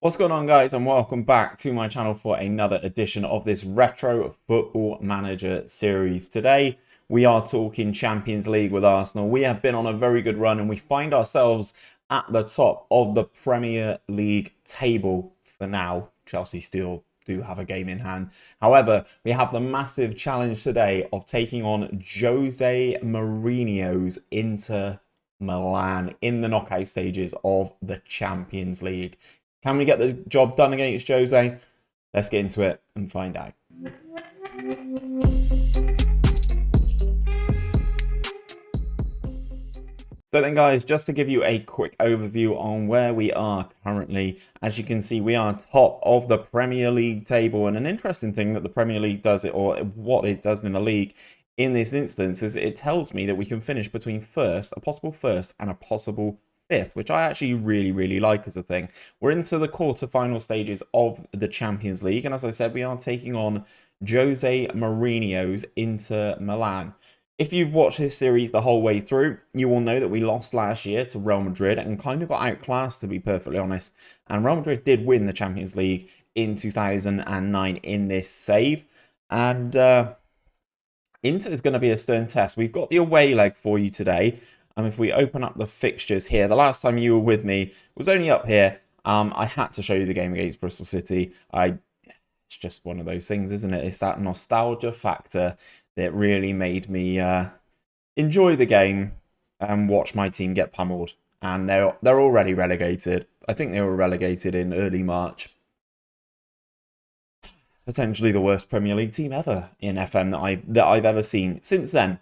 What's going on, guys, and welcome back to my channel for another edition of this Retro Football Manager series. Today we are talking Champions League with Arsenal. We have been on a very good run and we find ourselves at the top of the Premier League table for now. Chelsea still do have a game in hand. However, we have the massive challenge today of taking on Jose Mourinho's Inter Milan in the knockout stages of the Champions League. Can we get the job done against Jose? Let's get into it and find out. So then, guys, just to give you a quick overview on where we are currently, as you can see, we are top of the Premier League table. And an interesting thing that the Premier League does, or what it does in the league in this instance, is it tells me that we can finish between a possible first and a possible fifth, which I actually really like as a thing. We're into the quarter-final stages of the Champions League, and as I said, we are taking on Jose Mourinho's Inter Milan. If you've watched this series the whole way through, you will know that we lost last year to Real Madrid and kind of got outclassed, to be perfectly honest. And Real Madrid did win the Champions League in 2009 in this save. And Inter is going to be a stern test. We've got the away leg for you today. If we open up the fixtures here, the last time you were with me was only up here. I had to show you the game against Bristol City. It's just one of those things, isn't it? It's that nostalgia factor that really made me enjoy the game and watch my team get pummeled. And they're already relegated. I think they were relegated in early March. Potentially the worst Premier League team ever in FM that I've ever seen. Since then,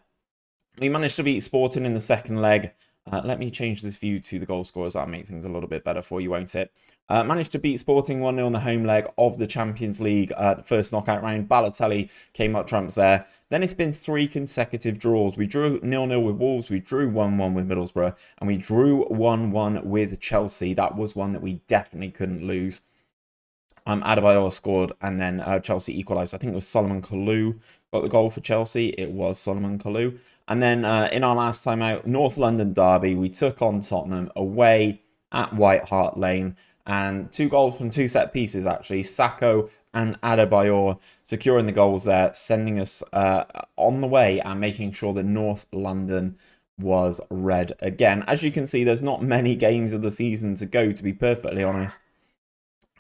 we managed to beat Sporting in the second leg. Let me change this view to the goal scorers. That'll make things a little bit better for you, won't it? Managed to beat Sporting 1-0 in the home leg of the Champions League first knockout round. Balotelli came up trumps there. Then it's been 3 consecutive draws. We drew 0-0 with Wolves, we drew 1-1 with Middlesbrough, and we drew 1-1 with Chelsea. That was one that we definitely couldn't lose. Adebayor scored, and then Chelsea equalised. I think it was Solomon Kalou got the goal for Chelsea. It was Solomon Kalou. And then in our last time out, North London derby, we took on Tottenham away at White Hart Lane. And 2 goals from 2 set pieces, actually. Sakho and Adebayor securing the goals there, sending us on the way and making sure that North London was red again. As you can see, there's not many games of the season to go, to be perfectly honest.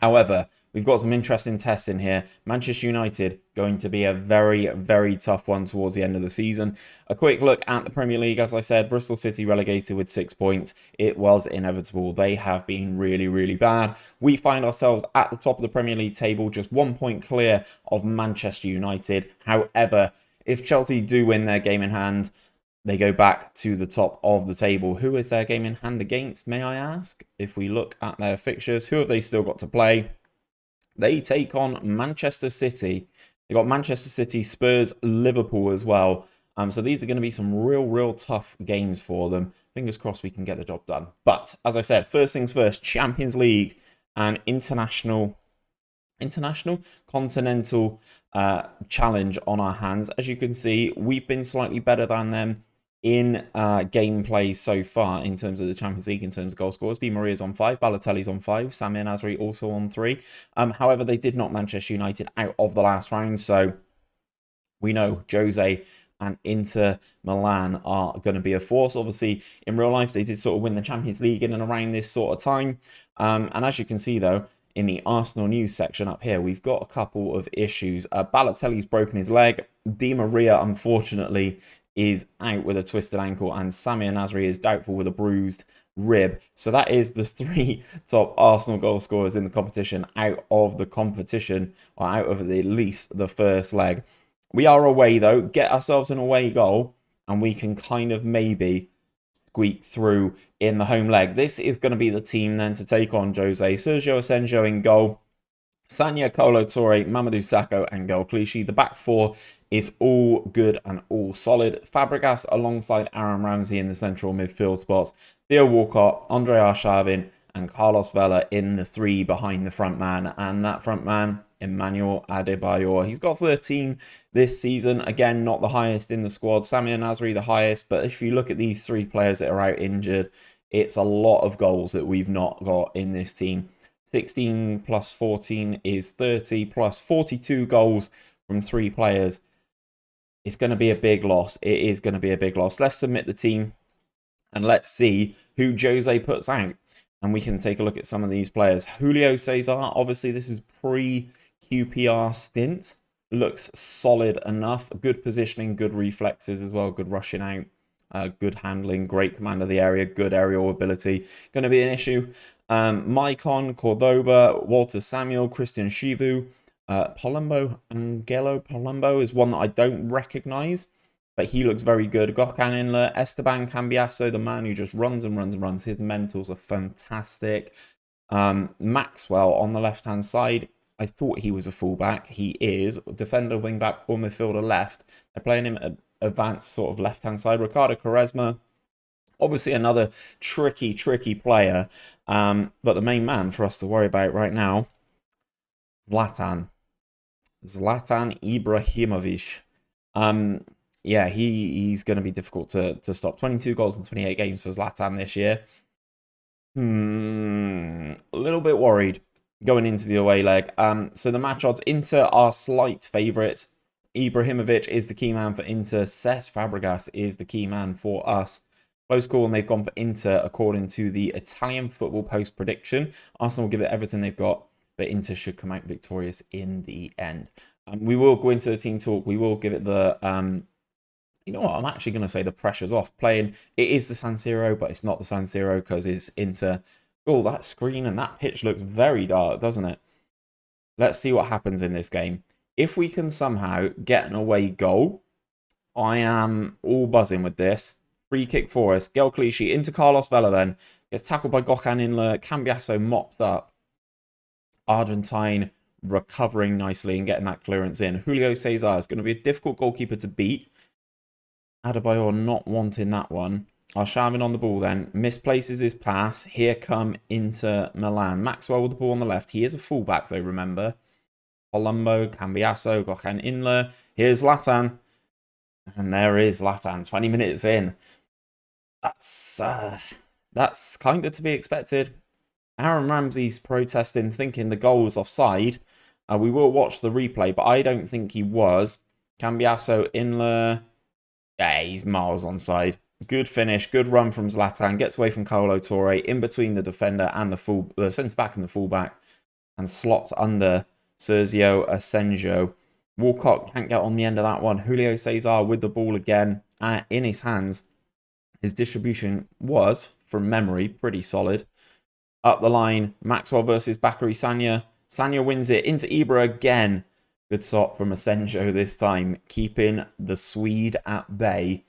However, we've got some interesting tests in here. Manchester United going to be a very tough one towards the end of the season. A quick look at the Premier League. As I said, Bristol City relegated with 6 points. It was inevitable. They have been really bad. We find ourselves at the top of the Premier League table, just 1 point clear of Manchester United. However, if Chelsea do win their game in hand, they go back to the top of the table. Who is their game in hand against, may I ask? If we look at their fixtures, who have they still got to play? They take on Manchester City. They got Manchester City, Spurs, Liverpool as well. So these are going to be some real tough games for them. Fingers crossed we can get the job done. But as I said, first things first, Champions League and continental challenge on our hands. As you can see, we've been slightly better than them in gameplay so far in terms of the Champions League, in terms of goal scorers. Di Maria's on 5, Balotelli's on 5, Samir Nasri also on 3. However, they did knock Manchester United out of the last round, so we know Jose and Inter Milan are going to be a force. Obviously, in real life, they did sort of win the Champions League in and around this sort of time. And as you can see, though, in the Arsenal news section up here, we've got a couple of issues. Balotelli's broken his leg. Di Maria, unfortunately, is out with a twisted ankle, and Samir Nasri is doubtful with a bruised rib. So that is the 3 top Arsenal goal scorers in the competition out of the competition, or out of at least the first leg. We are away, though. Get ourselves an away goal, and we can kind of maybe squeak through in the home leg. This is going to be the team then to take on Jose. Sergio Asenjo in goal. Sanya, Kolo Toure, Mamadou Sakho and Gal Clichy. The back 4 is all good and all solid. Fabregas alongside Aaron Ramsey in the central midfield spots. Theo Walcott, Andre Arshavin and Carlos Vela in the 3 behind the front man. And that front man, Emmanuel Adebayor. He's got 13 this season. Again, not the highest in the squad. Samir Nasri the highest. But if you look at these 3 players that are out injured, it's a lot of goals that we've not got in this team. 16 plus 14 is 30, plus 42 goals from 3 players. It's going to be a big loss. It is going to be a big loss. Let's submit the team and let's see who Jose puts out. And we can take a look at some of these players. Julio Cesar, obviously this is pre-QPR stint. Looks solid enough. Good positioning, good reflexes as well, good rushing out, good handling, great command of the area, good aerial ability. Going to be an issue. Maicon, Cordoba, Walter Samuel, Christian Chivu, Palumbo, Angelo Palumbo is one that I don't recognize, but he looks very good. Gökhan Inler, Esteban Cambiasso, the man who just runs and runs and runs. His mentals are fantastic. Maxwell on the left-hand side. I thought he was a fullback. He is. Defender, wingback, or midfielder left. They're playing him at advanced sort of left-hand side. Ricardo Quaresma, obviously another tricky player. But the main man for us to worry about right now, Zlatan Ibrahimovic. Yeah, he's going to be difficult to stop. 22 goals in 28 games for Zlatan this year. A little bit worried going into the away leg. So the match odds, Inter are slight favourites. Ibrahimovic is the key man for Inter. Cesc Fabregas is the key man for us. Close call, and they've gone for Inter according to the Italian Football Post prediction. Arsenal will give it everything they've got, but Inter should come out victorious in the end. We will go into the team talk. We will give it the... you know what? I'm actually going to say the pressure's off. It is the San Siro, but it's not the San Siro because it's Inter. Oh, that screen and that pitch looks very dark, doesn't it? Let's see what happens in this game. If we can somehow get an away goal, I am all buzzing with this. Free kick for us. Gel Clichy into Carlos Vela then. Gets tackled by Gökhan Inler. Cambiasso mopped up. Argentine recovering nicely and getting that clearance in. Julio Cesar is going to be a difficult goalkeeper to beat. Adebayor not wanting that one. Arshavin on the ball then. Misplaces his pass. Here come Inter Milan. Maxwell with the ball on the left. He is a fullback though, remember. Palumbo, Cambiasso, Gökhan Inler. Here's Zlatan. And there is Zlatan, 20 minutes in. That's kind of to be expected. Aaron Ramsey's protesting, thinking the goal was offside. We will watch the replay, but I don't think he was. Cambiasso, Inler. Yeah, he's miles onside. Good finish, good run from Zlatan. Gets away from Kolo Touré in between the defender and the centre-back and the full-back. And slots under Sergio Asenjo. Walcott can't get on the end of that one. Julio Cesar with the ball again in his hands. His distribution was, from memory, pretty solid. Up the line, Maxwell versus Bakary Sagna. Sagna wins it into Ibra again. Good shot from Asenjo this time, keeping the Swede at bay.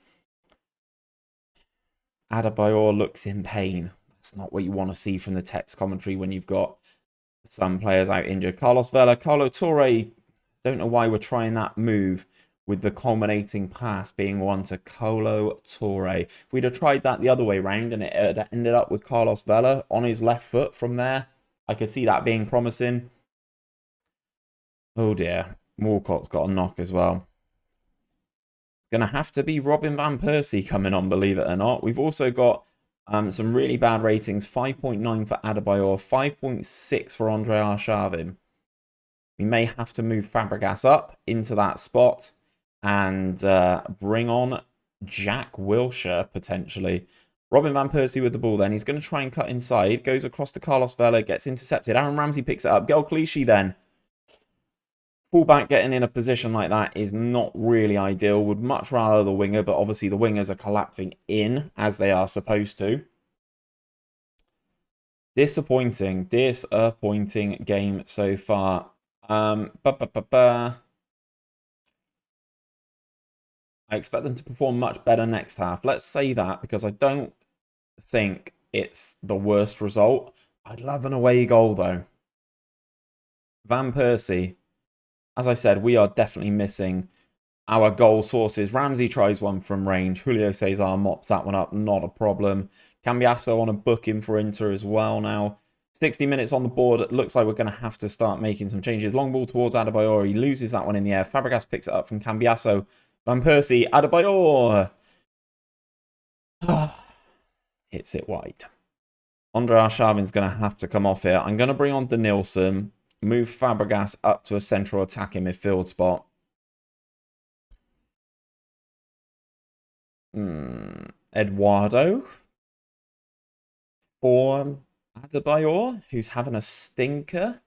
Adebayor looks in pain. That's not what you want to see from the text commentary when you've got some players out injured. Carlos Vela, Kolo Touré. Don't know why we're trying that move with the culminating pass being one to Kolo Touré. If we'd have tried that the other way round and it had ended up with Carlos Vela on his left foot from there, I could see that being promising. Oh dear, Walcott's got a knock as well. It's going to have to be Robin Van Persie coming on, believe it or not. We've also got some really bad ratings. 5.9 for Adebayor, 5.6 for Andre Arshavin. We may have to move Fabregas up into that spot and bring on Jack Wilshere, potentially. Robin Van Persie with the ball then. He's going to try and cut inside. Goes across to Carlos Vela, gets intercepted. Aaron Ramsey picks it up. Gel Clichy then. Fullback getting in a position like that is not really ideal. Would much rather the winger, but obviously the wingers are collapsing in as they are supposed to. Disappointing game so far. I expect them to perform much better next half. Let's say that because I don't think it's the worst result. I'd love an away goal though. Van Persie. As I said, we are definitely missing our goal sources. Ramsey tries one from range. Julio Cesar mops that one up. Not a problem. Cambiasso on a booking for Inter as well now. 60 minutes on the board. It looks like we're going to have to start making some changes. Long ball towards Adebayor. He loses that one in the air. Fabregas picks it up from Cambiasso. Van Persie. Adebayor. Hits it wide. Andre Arshavin's going to have to come off here. I'm going to bring on Denilson, move Fabregas up to a central attacking midfield spot. Eduardo for Adebayor, who's having a stinker.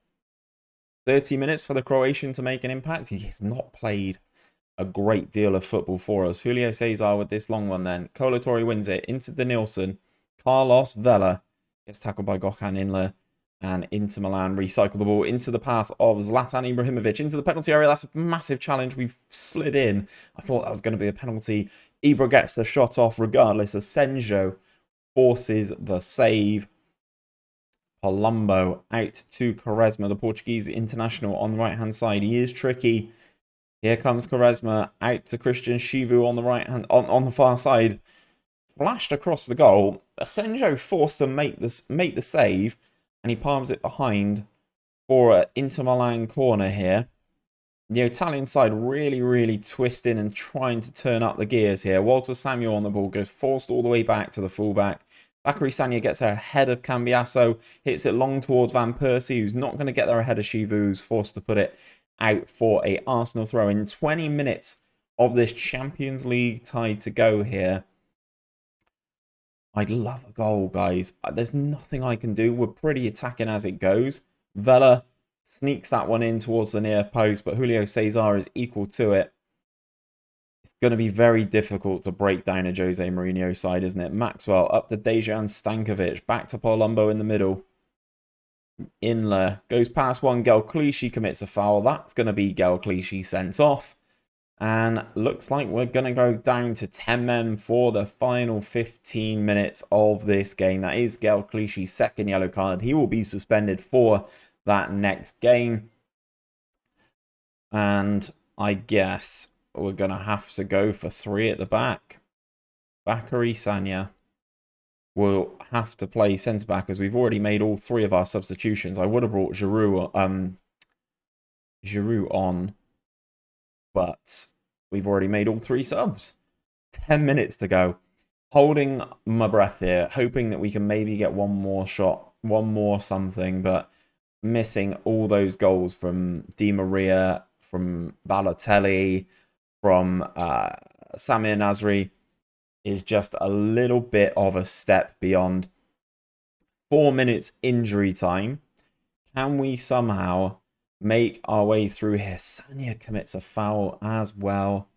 30 minutes for the Croatian to make an impact. He has not played a great deal of football for us. Julio Cesar with this long one then. Kolo Touré wins it into Denilson. Carlos Vela gets tackled by Gökhan Inler. And Inter Milan recycle the ball into the path of Zlatan Ibrahimovic into the penalty area. That's a massive challenge. We've slid in. I thought that was going to be a penalty. Ibra gets the shot off regardless. Asenjo forces the save. Palumbo out to Quaresma, the Portuguese international on the right-hand side. He is tricky. Here comes Quaresma out to Christian Chivu on the right-hand, on the far side. Flashed across the goal. Asenjo forced to make the save. And he palms it behind for an Inter Milan corner here. The Italian side really, really twisting and trying to turn up the gears here. Walter Samuel on the ball goes forced all the way back to the fullback. Bakary Sagna gets there ahead of Cambiasso. Hits it long towards Van Persie, who's not going to get there ahead of Chivu, who's forced to put it out for a Arsenal throw. In 20 minutes of this Champions League tie to go here. I'd love a goal, guys. There's nothing I can do. We're pretty attacking as it goes. Vela sneaks that one in towards the near post, but Julio Cesar is equal to it. It's going to be very difficult to break down a Jose Mourinho side, isn't it? Maxwell up to Dejan Stankovic. Back to Palumbo in the middle. Inler goes past one. Gel Clichy commits a foul. That's going to be Gel Clichy sent off. And looks like we're going to go down to 10 men for the final 15 minutes of this game. That is Gel Clichy's second yellow card. He will be suspended for that next game. And I guess we're going to have to go for 3 at the back. Bakary Sagna will have to play centre-back as we've already made all 3 of our substitutions. I would have brought Giroud on. But we've already made all 3 subs. 10 minutes to go. Holding my breath here. Hoping that we can maybe get one more shot. One more something. But missing all those goals from Di Maria. From Balotelli. From Samir Nasri. Is just a little bit of a step beyond. 4 minutes injury time. Can we somehow make our way through here? Sagna commits a foul as well.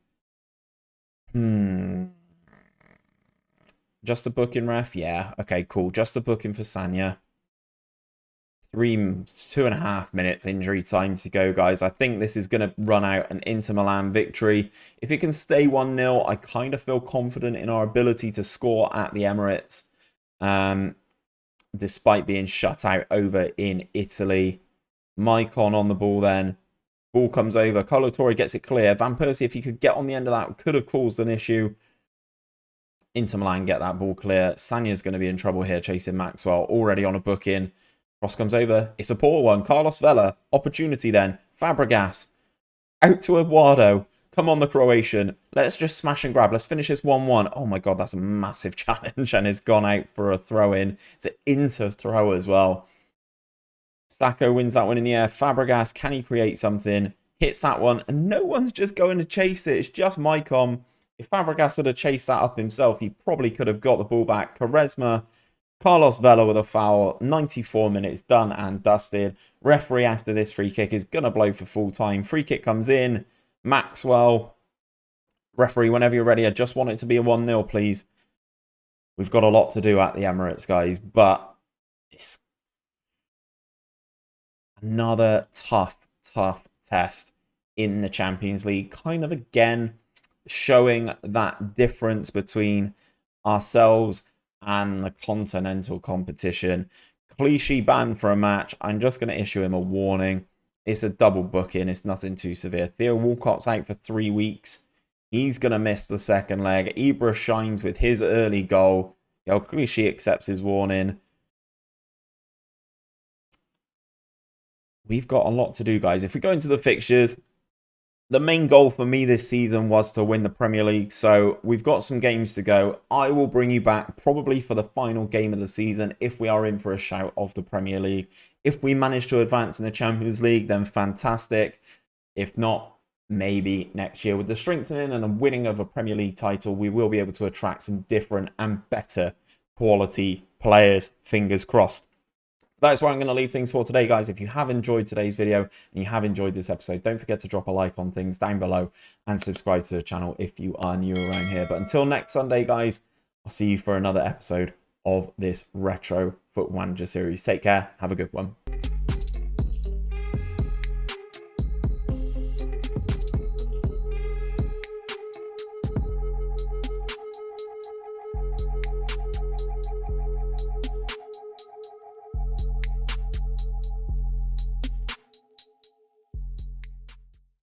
Just a booking, ref? Yeah. Okay, cool. Just a booking for Sagna. 2.5 minutes injury time to go, guys. I think this is going to run out an Inter Milan victory. If it can stay 1-0, I kind of feel confident in our ability to score at the Emirates. Despite being shut out over in Italy. Maicon on the ball then. Ball comes over. Kolo Touré gets it clear. Van Persie, if he could get on the end of that, could have caused an issue. Inter Milan get that ball clear. Sagna's going to be in trouble here chasing Maxwell. Already on a booking. Cross comes over. It's a poor one. Carlos Vela. Opportunity then. Fabregas. Out to Eduardo. Come on, the Croatian. Let's just smash and grab. Let's finish this 1-1. Oh my God, that's a massive challenge. And it's gone out for a throw-in. It's an Inter throw as well. Sacco wins that one in the air. Fabregas, can he create something? Hits that one, and no one's just going to chase it. It's just Maicon. If Fabregas had chased that up himself, he probably could have got the ball back. Quaresma, Carlos Vela with a foul. 94 minutes done and dusted. Referee after this free kick is going to blow for full time. Free kick comes in. Maxwell. Referee, whenever you're ready, I just want it to be a 1-0, please. We've got a lot to do at the Emirates, guys, but it's another tough test in the Champions League. Kind of again showing that difference between ourselves and the continental competition. Clichy banned for a match. I'm just going to issue him a warning. It's a double booking. It's nothing too severe. Theo Walcott's out for 3 weeks. He's going to miss the second leg. Ibra shines with his early goal. Clichy accepts his warning. We've got a lot to do, guys. If we go into the fixtures, The main goal for me this season was to win the Premier League, so we've got some games to go. I will bring you back probably for the final game of the season if we are in for a shout of the Premier League. If we manage to advance in the Champions League, then fantastic. If not, maybe next year with the strengthening and a winning of a Premier League title, we will be able to attract some different and better quality players. Fingers crossed. That's where I'm going to leave things for today, guys. If you have enjoyed today's video and you have enjoyed this episode, don't forget to drop a like on things down below and subscribe to the channel if you are new around here. But until next Sunday, guys, I'll see you for another episode of this Retro Football Manager series. Take care. Have a good one.